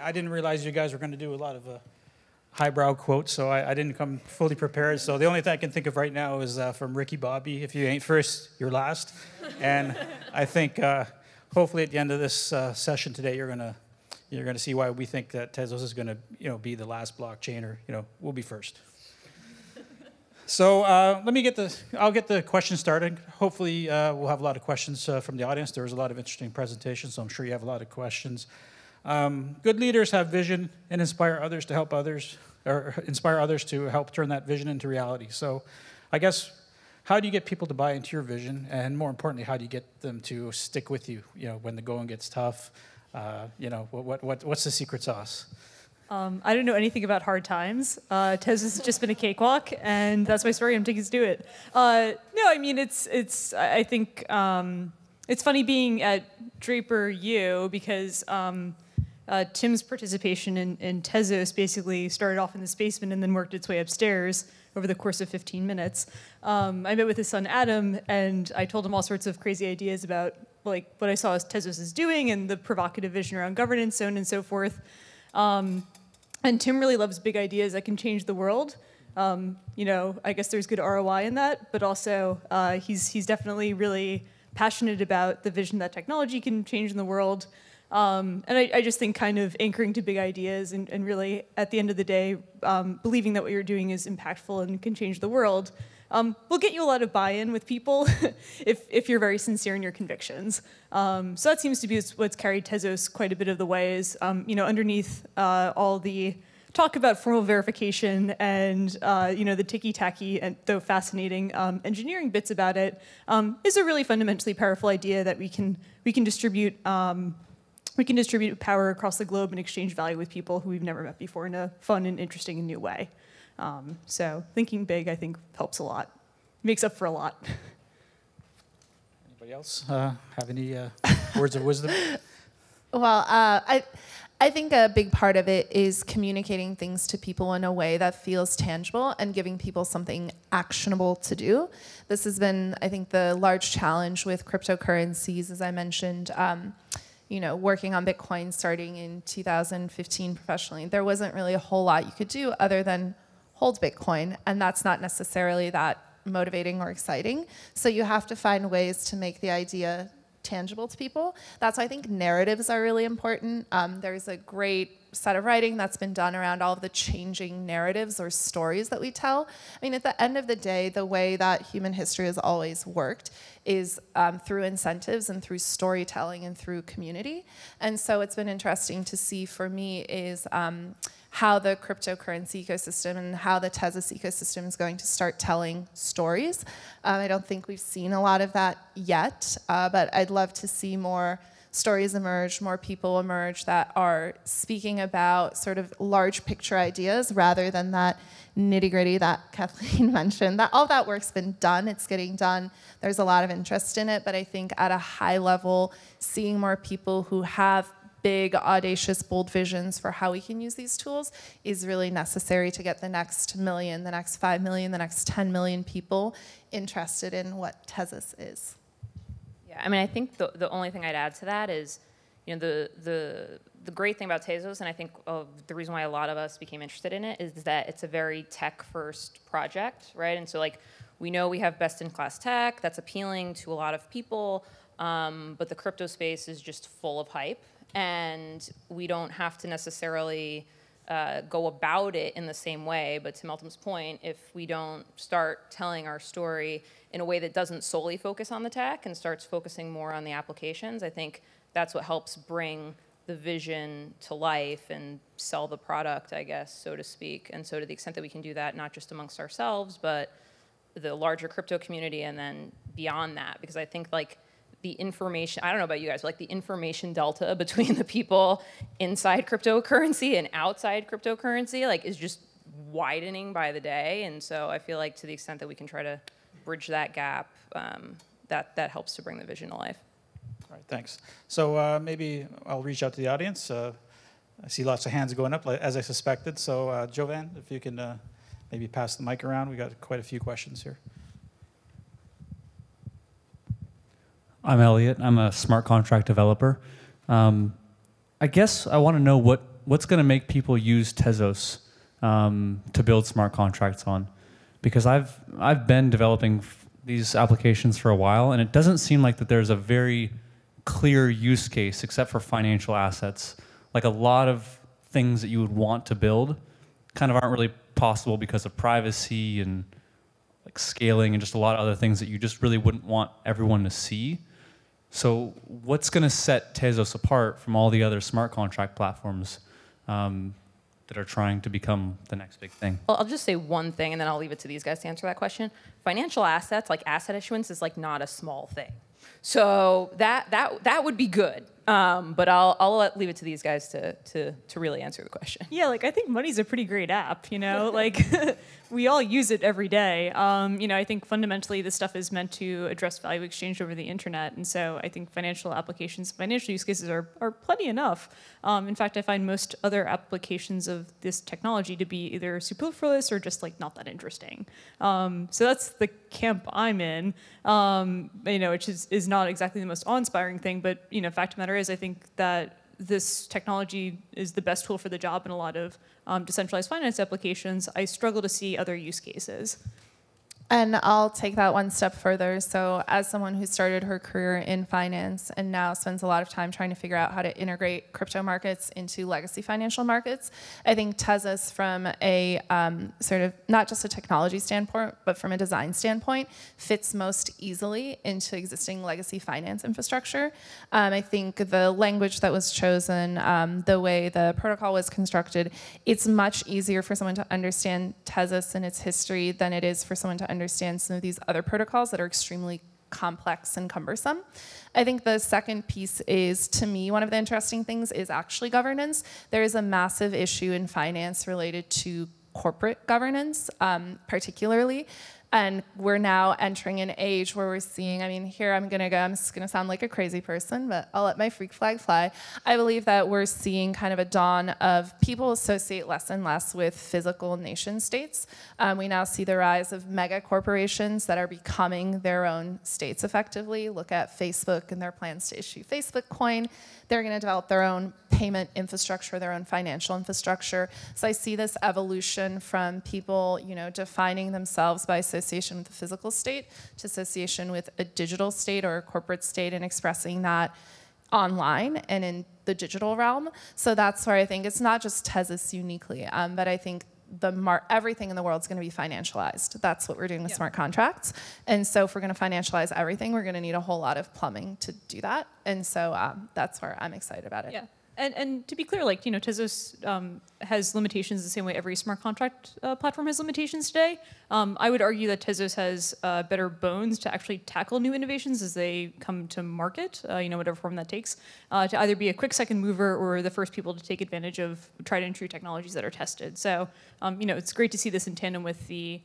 I didn't realize you guys were going to do a lot of highbrow quotes, so I didn't come fully prepared. So the only thing I can think of right now is from Ricky Bobby, if you ain't first, you're last. And I think hopefully at the end of this session today, you're gonna see why we think that Tezos is gonna be the last blockchain, or we'll be first. So I'll get the questions started. Hopefully we'll have a lot of questions from the audience. There was a lot of interesting presentations, so I'm sure you have a lot of questions. Good leaders have vision and inspire others to help others, or inspire others to help turn that vision into reality. So I guess, how do you get people to buy into your vision? And more importantly, how do you get them to stick with you, when the going gets tough? What's the secret sauce? I don't know anything about hard times. Tezos has just been a cakewalk, and that's my story. I'm taking to do it. No, I mean, I think it's funny being at Draper U, because Tim's participation in Tezos basically started off in this basement and then worked its way upstairs over the course of 15 minutes. I met with his son Adam, and I told him all sorts of crazy ideas about what I saw as Tezos is doing and the provocative vision around governance, so on and so forth. And Tim really loves big ideas that can change the world. I guess there's good ROI in that, but also he's definitely really passionate about the vision that technology can change in the world. And I just think kind of anchoring to big ideas and really, at the end of the day, believing that what you're doing is impactful and can change the world will get you a lot of buy-in with people if you're very sincere in your convictions. So that seems to be what's carried Tezos quite a bit of the way, is underneath all the talk about formal verification and the ticky-tacky and though fascinating engineering bits about it, is a really fundamentally powerful idea that we can distribute power across the globe and exchange value with people who we've never met before in a fun and interesting and new way. So thinking big, I think, helps a lot. Makes up for a lot. Anybody else have any words of wisdom? Well, I think a big part of it is communicating things to people in a way that feels tangible and giving people something actionable to do. This has been, I think, the large challenge with cryptocurrencies, as I mentioned. Working on Bitcoin starting in 2015 professionally, there wasn't really a whole lot you could do other than hold Bitcoin, and that's not necessarily that motivating or exciting. So you have to find ways to make the idea tangible to people. That's why I think narratives are really important. There's a great set of writing that's been done around all of the changing narratives or stories that we tell. I mean, at the end of the day, the way that human history has always worked is through incentives and through storytelling and through community. And so it's been interesting to see for me is how the cryptocurrency ecosystem and how the Tezos ecosystem is going to start telling stories. I don't think we've seen a lot of that yet, but I'd love to see more stories emerge, more people emerge that are speaking about sort of large picture ideas rather than that nitty-gritty that Kathleen mentioned. All that work's been done, it's getting done. There's a lot of interest in it, but I think at a high level, seeing more people who have big, audacious, bold visions for how we can use these tools is really necessary to get the next million, the next 5 million, the next 10 million people interested in what Tezos is. Yeah, I mean, I think the only thing I'd add to that is, the great thing about Tezos, and I think the reason why a lot of us became interested in it, is that it's a very tech-first project, right? And so, we know we have best-in-class tech that's appealing to a lot of people, but the crypto space is just full of hype, and we don't have to necessarily go about it in the same way. But to Meltem's point, if we don't start telling our story in a way that doesn't solely focus on the tech and starts focusing more on the applications, I think that's what helps bring the vision to life and sell the product, I guess, so to speak. And so to the extent that we can do that, not just amongst ourselves, but the larger crypto community and then beyond that, because I think the information, I don't know about you guys, but the information delta between the people inside cryptocurrency and outside cryptocurrency is just widening by the day. And so I feel to the extent that we can try to bridge that gap, that helps to bring the vision to life. All right, thanks. So maybe I'll reach out to the audience. I see lots of hands going up, as I suspected. So Jovan, if you can maybe pass the mic around. We got quite a few questions here. I'm Elliot. I'm a smart contract developer. I guess I want to know what what's going to make people use Tezos to build smart contracts on? Because I've been developing these applications for a while, and it doesn't seem like that there's a very clear use case except for financial assets. Like a lot of things that you would want to build kind of aren't really possible because of privacy and like scaling and just a lot of other things that you just really wouldn't want everyone to see. So what's going to set Tezos apart from all the other smart contract platforms that are trying to become the next big thing? Well, I'll just say one thing, and then I'll leave it to these guys to answer that question. Financial assets, like asset issuance, is like not a small thing. So that would be good. But I'll leave it to these guys to really answer the question. Yeah, like I think money's a pretty great app, you know, like we all use it every day. You know, I think fundamentally this stuff is meant to address value exchange over the internet. And so I think financial applications, financial use cases are plenty enough. In fact, I find most other applications of this technology to be either superfluous or just like not that interesting. So that's the camp I'm in, you know, which is not exactly the most awe-inspiring thing, but, you know, fact of the matter is I think that this technology is the best tool for the job in a lot of decentralized finance applications. I struggle to see other use cases. And I'll take that one step further. So as someone who started her career in finance and now spends a lot of time trying to figure out how to integrate crypto markets into legacy financial markets, I think Tezos from a sort of not just a technology standpoint, but from a design standpoint, fits most easily into existing legacy finance infrastructure. I think the language that was chosen, the way the protocol was constructed, it's much easier for someone to understand Tezos and its history than it is for someone to understand some of these other protocols that are extremely complex and cumbersome. I think the second piece is, to me, one of the interesting things is actually governance. There is a massive issue in finance related to corporate governance, particularly. And we're now entering an age where we're seeing, I mean, here I'm just gonna sound like a crazy person, but I'll let my freak flag fly. I believe that we're seeing kind of a dawn of people associate less and less with physical nation states. We now see the rise of mega corporations that are becoming their own states effectively. Look at Facebook and their plans to issue Facebook coin. They're going to develop their own payment infrastructure, their own financial infrastructure. So I see this evolution from people, you know, defining themselves by association with the physical state to association with a digital state or a corporate state and expressing that online and in the digital realm. So that's where I think it's not just Tezos uniquely, but I think everything in the world is going to be financialized. That's what we're doing with smart contracts. And so if we're going to financialize everything, we're going to need a whole lot of plumbing to do that. And so that's where I'm excited about it. Yeah. And to be clear, like, you know, Tezos has limitations the same way every smart contract platform has limitations today. I would argue that Tezos has better bones to actually tackle new innovations as they come to market, you know, whatever form that takes, to either be a quick second mover or the first people to take advantage of tried and true technologies that are tested. So, you know, it's great to see this in tandem with the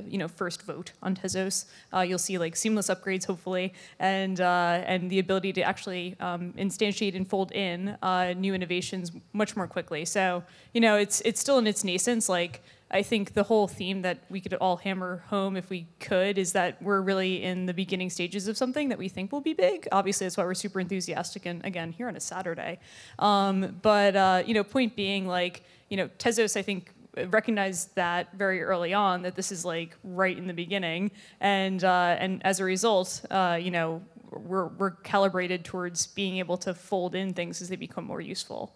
you know, first vote on Tezos. You'll see like seamless upgrades, hopefully, and the ability to actually instantiate and fold in new innovations much more quickly. So, you know, it's still in its nascence. Like, I think the whole theme that we could all hammer home if we could is that we're really in the beginning stages of something that we think will be big. Obviously, that's why we're super enthusiastic, and again, here on a Saturday. But you know, point being, like, you know, Tezos, I think, recognized that very early on, that this is like right in the beginning, and as a result, you know, we're calibrated towards being able to fold in things as they become more useful.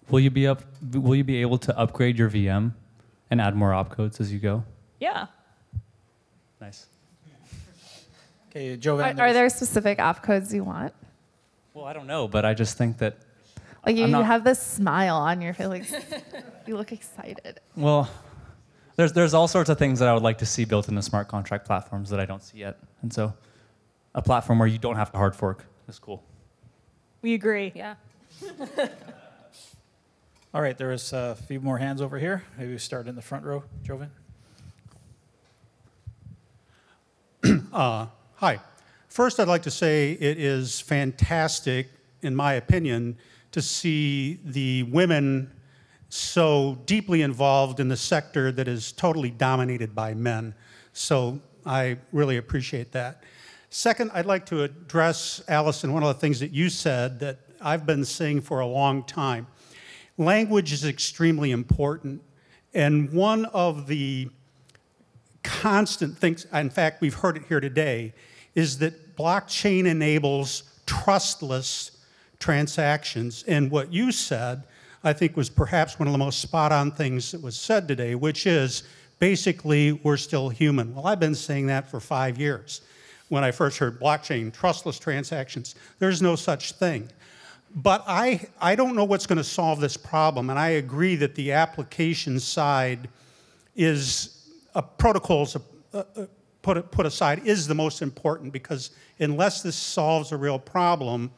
Will you be able to upgrade your VM and add more opcodes as you go? Yeah. Nice. Okay, Jovan. Are there specific opcodes you want? Well, I don't know, but I just think that like you have this smile on your face, like you look excited. Well, there's all sorts of things that I would like to see built into smart contract platforms that I don't see yet. And so a platform where you don't have to hard fork is cool. We agree. Yeah. All right, there is a few more hands over here. Maybe we start in the front row. Jovan. Hi. First, I'd like to say it is fantastic, in my opinion, to see the women so deeply involved in the sector that is totally dominated by men. So I really appreciate that. Second, I'd like to address, Alison, one of the things that you said that I've been saying for a long time. language is extremely important. And one of the constant things, in fact, we've heard it here today, is that blockchain enables trustless transactions. And what you said, I think, was perhaps one of the most spot-on things that was said today, which is basically we're still human. Well, I've been saying that for 5 years. When I first heard blockchain, trustless transactions, there's no such thing. But I don't know what's going to solve this problem, and I agree that the application side is protocols put aside is the most important, because unless this solves a real problem,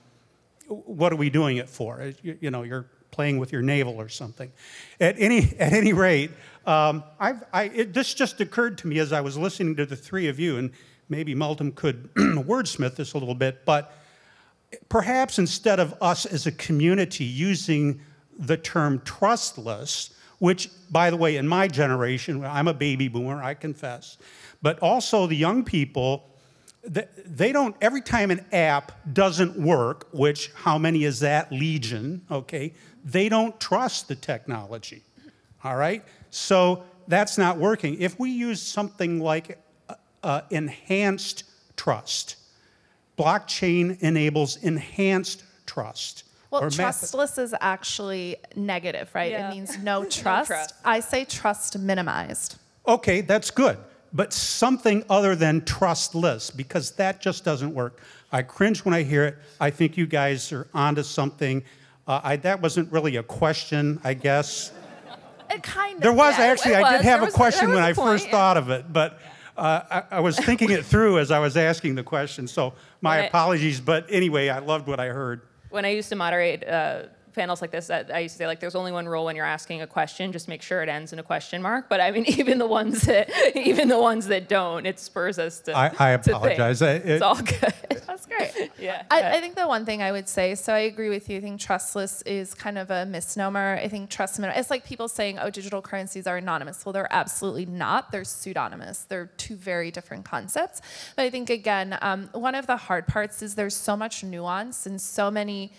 what are we doing it for? You know, you're playing with your navel or something. At any rate, this just occurred to me as I was listening to the three of you, and maybe Meltem could wordsmith this a little bit, but perhaps instead of us as a community using the term trustless, which, by the way, in my generation, I'm a baby boomer, I confess, but also the young people, they don't, every time an app doesn't work, which how many is that? Legion, okay? They don't trust the technology, all right? So that's not working. If we use something like enhanced trust, blockchain enables enhanced trust. Well, trustless is actually negative, right? Yeah. It means no trust. No trust. I say trust minimized. Okay, that's good. But something other than trustless, because that just doesn't work. I cringe when I hear it. I think you guys are onto something. That wasn't really a question, I guess. It kind of. There was actually, I did have a question when I point, first thought of it, but I was thinking it through as I was asking the question, so my apologies. But anyway, I loved what I heard. When I used to moderate panels like this, I used to say, like, there's only one rule when you're asking a question: just make sure it ends in a question mark. But I mean, even the ones that don't, it spurs us to. I apologize. It's all good. That's great. Yeah. I think the one thing I would say, so I agree with you. I think trustless is kind of a misnomer. I think it's like people saying, oh, digital currencies are anonymous. Well, they're absolutely not. They're pseudonymous. They're two very different concepts. But I think, again, one of the hard parts is there's so much nuance and so many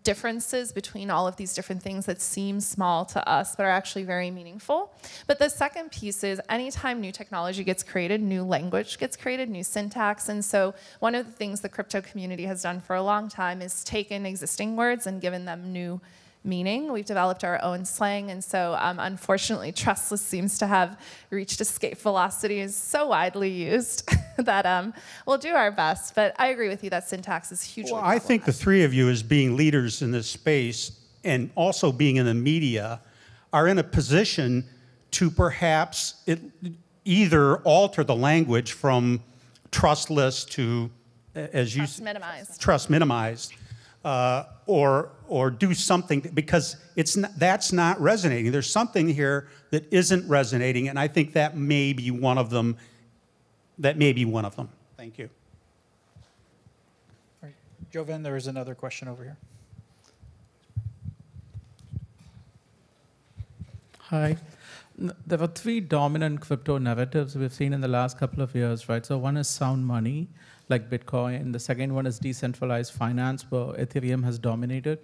differences between all of these different things that seem small to us but are actually very meaningful. But the second piece is anytime new technology gets created, new language gets created, new syntax. And so one of the things the crypto community has done for a long time is taken existing words and given them new meaning. We've developed our own slang, and so unfortunately trustless seems to have reached escape velocity and is so widely used that we'll do our best. But I agree with you that syntax is hugely I think the three of you, as being leaders in this space and also being in the media, are in a position to perhaps either alter the language from trustless to, as you trust minimized, or do something, because that's not resonating. There's something here that isn't resonating, and I think that may be one of them. Thank you. All right. Joven, there is another question over here. Hi. There were three dominant crypto narratives we've seen in the last couple of years, right? So one is sound money, like Bitcoin. The second one is decentralized finance, where Ethereum has dominated.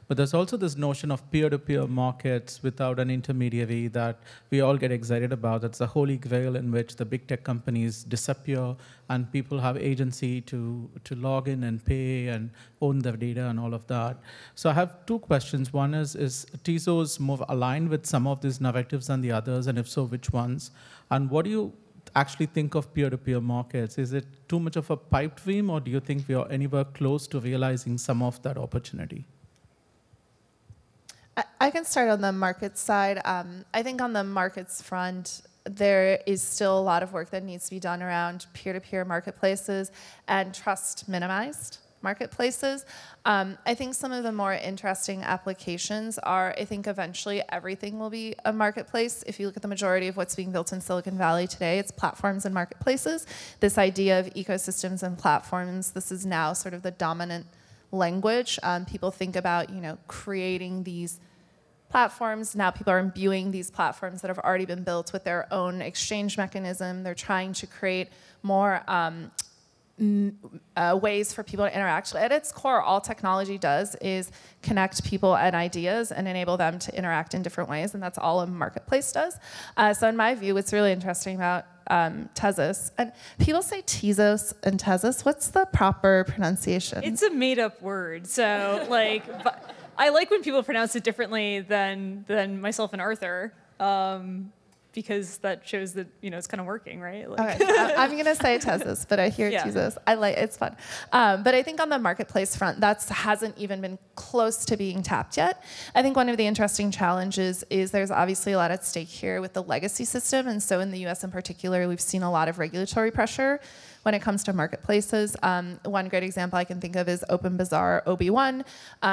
But there's also this notion of peer-to-peer markets without an intermediary that we all get excited about. That's the holy grail in which the big tech companies disappear and people have agency to log in and pay and own their data and all of that. So I have two questions. One is Tezos more aligned with some of these narratives than the others? And if so, which ones? And what do you actually think of peer-to-peer markets? Is it too much of a pipe dream, or do you think we are anywhere close to realizing some of that opportunity? I can start on the markets side. I think on the markets front, there is still a lot of work that needs to be done around peer-to-peer marketplaces and trust minimized marketplaces. I think some of the more interesting applications are, I think eventually everything will be a marketplace. If you look at the majority of what's being built in Silicon Valley today, it's platforms and marketplaces. This idea of ecosystems and platforms, this is now sort of the dominant language. People think about, creating these platforms. Now people are imbuing these platforms that have already been built with their own exchange mechanism. They're trying to create more ways for people to interact. At its core, all technology does is connect people and ideas and enable them to interact in different ways, and that's all a marketplace does. So in my view, what's really interesting about Tezos, and people say Tezos and Tezos. What's the proper pronunciation? It's a made-up word, so like, but I like when people pronounce it differently than myself and Arthur. Because that shows that, you know, it's kind of working, right? Like. Okay, I'm going to say Tezos, but I hear Tezos. It's fun. But I think on the marketplace front, that hasn't even been close to being tapped yet. I think one of the interesting challenges is there's obviously a lot at stake here with the legacy system. And so in the US in particular, we've seen a lot of regulatory pressure when it comes to marketplaces. One great example I can think of is Open Bazaar OB1.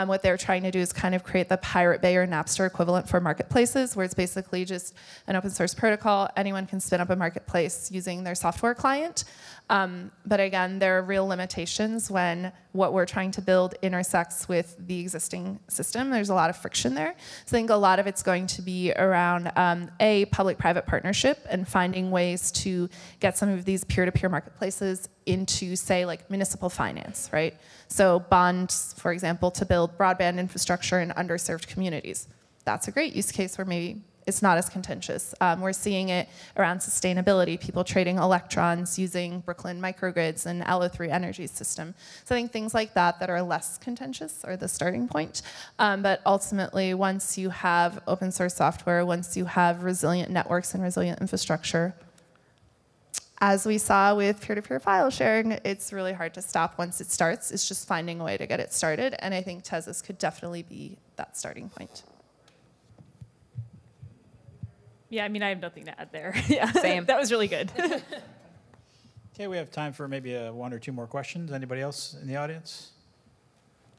What they're trying to do is kind of create the Pirate Bay or Napster equivalent for marketplaces, where it's basically just an open source protocol. Anyone can spin up a marketplace using their software client. But again, there are real limitations when what we're trying to build intersects with the existing system. There's a lot of friction there. So I think a lot of it's going to be around a public-private partnership and finding ways to get some of these peer-to-peer marketplaces into, say, like municipal finance, right? So bonds, for example, to build broadband infrastructure in underserved communities. That's a great use case where maybe it's not as contentious. We're seeing it around sustainability, people trading electrons using Brooklyn microgrids and Allo3 energy system. So I think things like that are less contentious are the starting point. But ultimately, once you have open source software, once you have resilient networks and resilient infrastructure, as we saw with peer-to-peer file sharing, it's really hard to stop once it starts. It's just finding a way to get it started. And I think Tezos could definitely be that starting point. Yeah, I mean, I have nothing to add there. Yeah, Same. That was really good. Okay, we have time for maybe one or two more questions. Anybody else in the audience?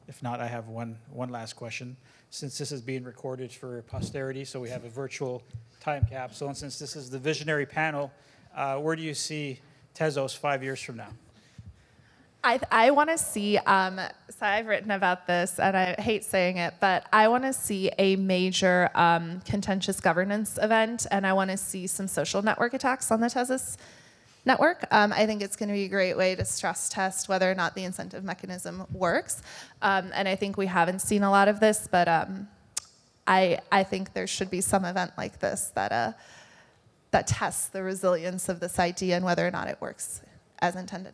If not, I have one last question. Since this is being recorded for posterity, so we have a virtual time capsule, and since this is the visionary panel, where do you see Tezos 5 years from now? I want to see, so I've written about this, and I hate saying it, but I want to see a major contentious governance event, and I want to see some social network attacks on the Tezos network. I think it's going to be a great way to stress test whether or not the incentive mechanism works. And I think we haven't seen a lot of this, but I think there should be some event like this that tests the resilience of this idea and whether or not it works as intended.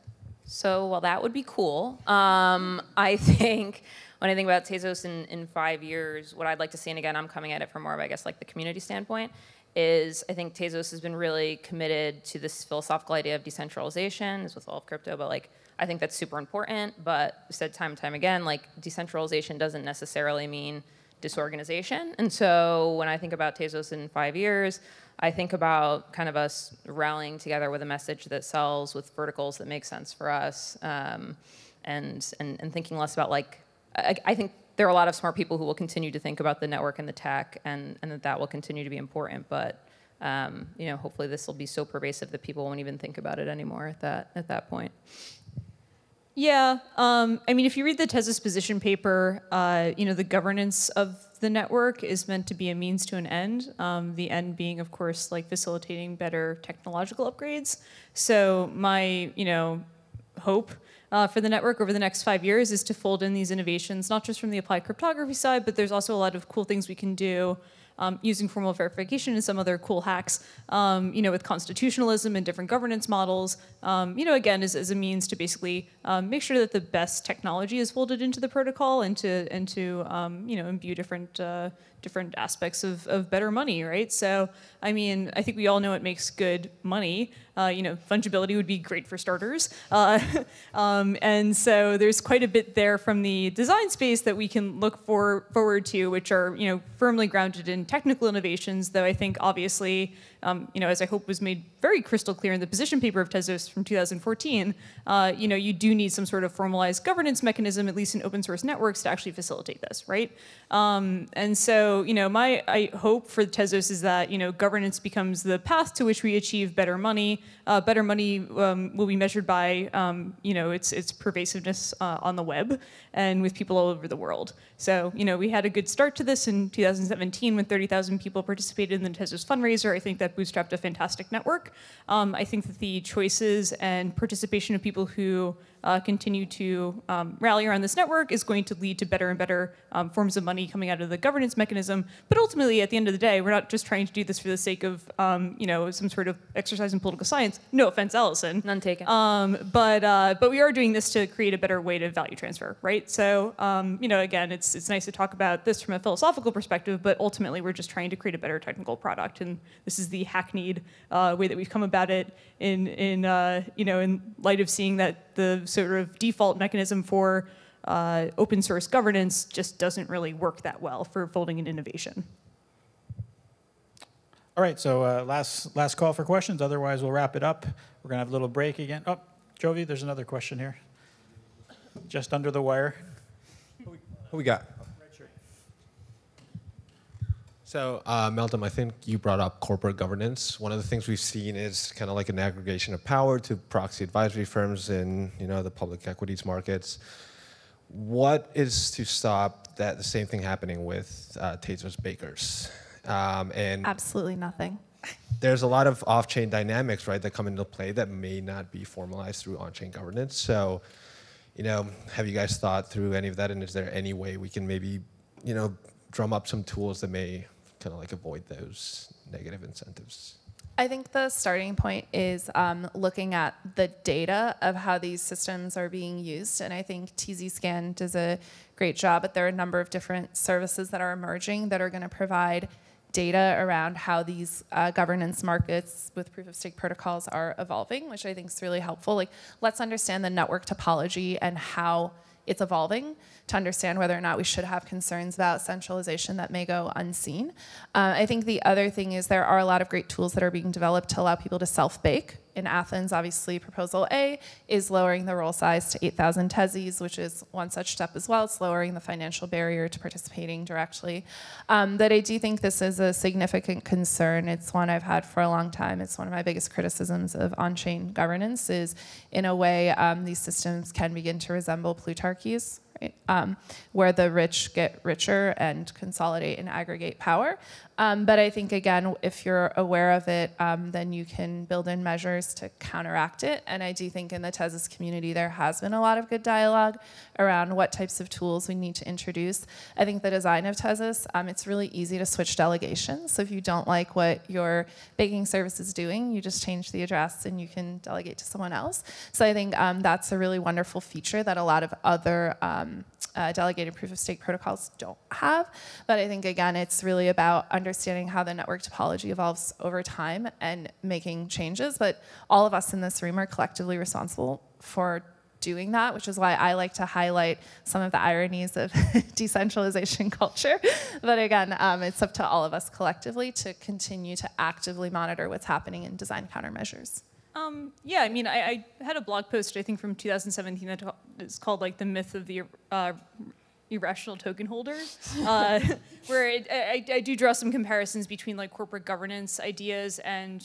So, well, that would be cool. I think when I think about Tezos in 5 years, what I'd like to see, and again, I'm coming at it from more of, I guess, like the community standpoint, is I think Tezos has been really committed to this philosophical idea of decentralization, as with all of crypto, but like, I think that's super important, but we said time and time again, like decentralization doesn't necessarily mean disorganization. And so when I think about Tezos in 5 years, I think about kind of us rallying together with a message that sells with verticals that make sense for us, and thinking less about like, I think there are a lot of smart people who will continue to think about the network and the tech, and that will continue to be important. But you know, hopefully this will be so pervasive that people won't even think about it anymore at that point. Yeah, I mean, if you read the Tezos position paper, you know, the governance of the network is meant to be a means to an end. The end being, of course, like facilitating better technological upgrades. So my, you know, hope for the network over the next 5 years is to fold in these innovations, not just from the applied cryptography side, but there's also a lot of cool things we can do using formal verification and some other cool hacks, you know, with constitutionalism and different governance models, you know, again, as a means to basically make sure that the best technology is folded into the protocol and to you know, imbue different aspects of better money, right? So, I mean, I think we all know it makes good money. You know, fungibility would be great for starters. And so there's quite a bit there from the design space that we can look forward to, which are, you know, firmly grounded in technical innovations, though I think obviously, you know, as I hope was made very crystal clear in the position paper of Tezos from 2014, you know, you do need some sort of formalized governance mechanism, at least in open source networks, to actually facilitate this, right? And so, you know, I hope for Tezos is that, you know, governance becomes the path to which we achieve better money. Better money will be measured by, you know, its pervasiveness on the web and with people all over the world. So, you know, we had a good start to this in 2017 when 30,000 people participated in the Tezos fundraiser. I think that bootstrapped a fantastic network. I think that the choices and participation of people who continue to rally around this network is going to lead to better and better forms of money coming out of the governance mechanism. But ultimately, at the end of the day, we're not just trying to do this for the sake of some sort of exercise in political science. No offense, Alison. None taken. But we are doing this to create a better way to value transfer, right? So again, it's nice to talk about this from a philosophical perspective, but ultimately we're just trying to create a better technical product, and this is the hackneyed way that we've come about it in light of seeing that the sort of default mechanism for open source governance just doesn't really work that well for folding in innovation. All right, so last call for questions. Otherwise, we'll wrap it up. We're going to have a little break again. Oh, Jovi, there's another question here. Just under the wire. Who we got? So, Meltem, I think you brought up corporate governance. One of the things we've seen is kind of like an aggregation of power to proxy advisory firms in the public equities markets. What is to stop the same thing happening with Tezos bakers? And Absolutely nothing. there's a lot of off-chain dynamics, right, that come into play that may not be formalized through on-chain governance. So, have you guys thought through any of that? And is there any way we can maybe, drum up some tools that may kind of like avoid those negative incentives? I think the starting point is looking at the data of how these systems are being used. And I think TZScan does a great job, but there are a number of different services that are emerging that are going to provide data around how these governance markets with proof-of-stake protocols are evolving, which I think is really helpful. Like, let's understand the network topology and how it's evolving to understand whether or not we should have concerns about centralization that may go unseen. I think the other thing is there are a lot of great tools that are being developed to allow people to self-bake. In Athens, obviously, proposal A is lowering the roll size to 8,000 Tezos, which is one such step as well. It's lowering the financial barrier to participating directly. But I do think this is a significant concern. It's one I've had for a long time. It's one of my biggest criticisms of on-chain governance is, in a way, these systems can begin to resemble plutarchies, right? Where the rich get richer and consolidate and aggregate power. But I think, again, if you're aware of it, then you can build in measures to counteract it. And I do think in the Tezos community, there has been a lot of good dialogue around what types of tools we need to introduce. I think the design of Tezos, it's really easy to switch delegations. So if you don't like what your baking service is doing, you just change the address and you can delegate to someone else. So I think that's a really wonderful feature that a lot of other delegated proof-of-stake protocols don't have. But I think, again, it's really about understanding how the network topology evolves over time and making changes. But all of us in this room are collectively responsible for doing that, which is why I like to highlight some of the ironies of decentralization culture. But again, it's up to all of us collectively to continue to actively monitor what's happening and design countermeasures. Yeah, I mean, I had a blog post, I think, from 2017 that is called, like, The Myth of the Irrational Token Holders, where I do draw some comparisons between, like, corporate governance ideas and,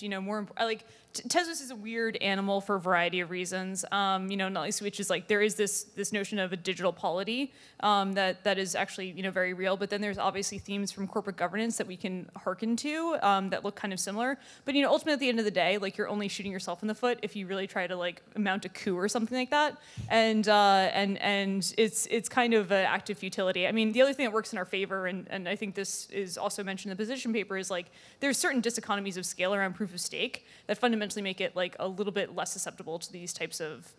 like, Tezos is a weird animal for a variety of reasons, not least which is, like, there is this notion of a digital polity that is actually, very real, but then there's obviously themes from corporate governance that we can hearken to that look kind of similar. But, ultimately, at the end of the day, like, you're only shooting yourself in the foot if you really try to, like, mount a coup or something like that. And it's kind of an active futility. I mean, the other thing that works in our favor, and I think this is also mentioned in the position paper, is, like, there's certain diseconomies of scale around proof of stake that fundamentally make it, like, a little bit less susceptible to these types of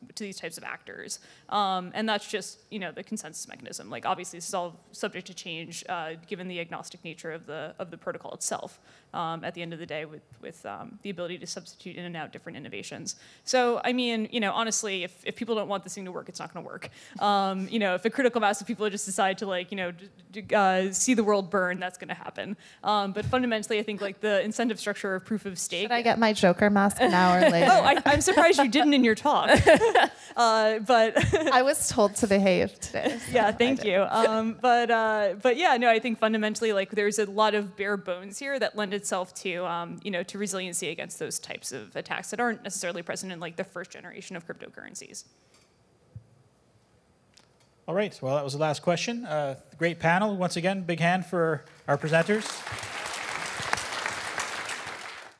actors. And that's just, the consensus mechanism. Like, obviously, this is all subject to change given the agnostic nature of the protocol itself. At the end of the day, with the ability to substitute in and out different innovations. So, I mean, honestly, if people don't want this thing to work, it's not going to work. If a critical mass of people just decide to, like, see the world burn, that's going to happen. But fundamentally, I think, like, the incentive structure of proof of stake. Should I get my Joker mask an hour later? Oh, I'm surprised you didn't in your talk. But I was told to behave today. So yeah, thank you. But yeah, no, I think fundamentally, like, there's a lot of bare bones here that lend itself to, to resiliency against those types of attacks that aren't necessarily present in, like, the first generation of cryptocurrencies. All right, well, that was the last question. Great panel. Once again, big hand for our presenters.